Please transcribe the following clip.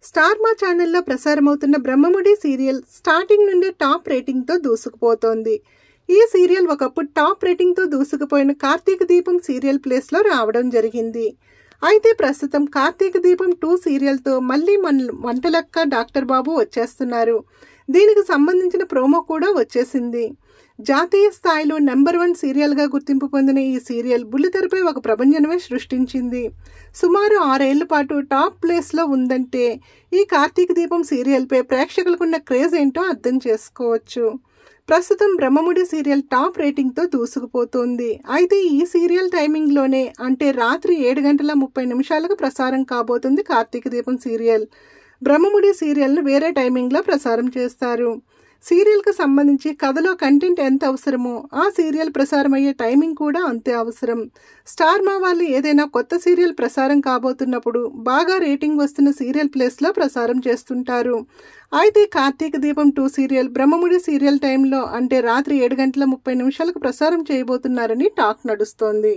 Star మా ఛానల్లో ప్రసారమవుతున్న Brahmamudi serial starting నుండి టాప్ రేటింగ్తో దూసుకుపోతోంది. ఈ సీరియల్ ఒకప్పుడు టాప్ రేటింగ్తో దూసుకుపోయిన కార్తీక దీపం సీరియల్ ప్లేస్లో రావడం జరిగింది. అయితే ప్రస్తుతం కార్తీక దీపం 2 సీరియల్తో మళ్ళీ వంటలక్క డాక్టర్ బాబు వచ్చేస్తున్నారు. దీనికి సంబంధించిన ప్రోమో కూడా వచ్చేసింది. జాతీయ స్థాయిలో నెంబర్ 1 సీరియల్గా గుర్తింపు పొందిన ఈ సీరియల్ బుల్లితెరపై ఒక ప్రభంజనమే సృష్టించింది. సుమారు 6 ఏళ్ల పాటు టాప్ ప్లేస్లో ఉందంటే ఈ కార్తీక దీపం సీరియల్పై ప్రేక్షకులకున్న క్రేజ్ ఏంటో అర్థం చేసుకోవచ్చు. ప్రస్తుతం బ్రహ్మముడి సీరియల్ టాప్ రేటింగ్తో దూసుకుపోతోంది. అయితే ఈ సీరియల్ టైమింగ్లోనే అంటే రాత్రి 7:30 ప్రసారం కాబోతుంది కార్తీక దీపం సీరియల్. బ్రహ్మముడి సీరియల్ను వేరే టైమింగ్లో ప్రసారం చేస్తారు. సీరియల్కు సంబంధించి కథలో కంటెంట్ ఎంత అవసరమో ఆ సీరియల్ ప్రసారమయ్యే టైమింగ్ కూడా అంతే అవసరం. స్టార్ మా వాళ్ళు ఏదైనా కొత్త సీరియల్ ప్రసారం కాబోతున్నప్పుడు బాగా రేటింగ్ వస్తున్న సీరియల్ ప్లేస్లో ప్రసారం చేస్తుంటారు. అయితే కార్తీక దీపం 2 సీరియల్ బ్రహ్మముడి సీరియల్ టైంలో అంటే రాత్రి 7:30 ప్రసారం చేయబోతున్నారని టాక్ నడుస్తోంది.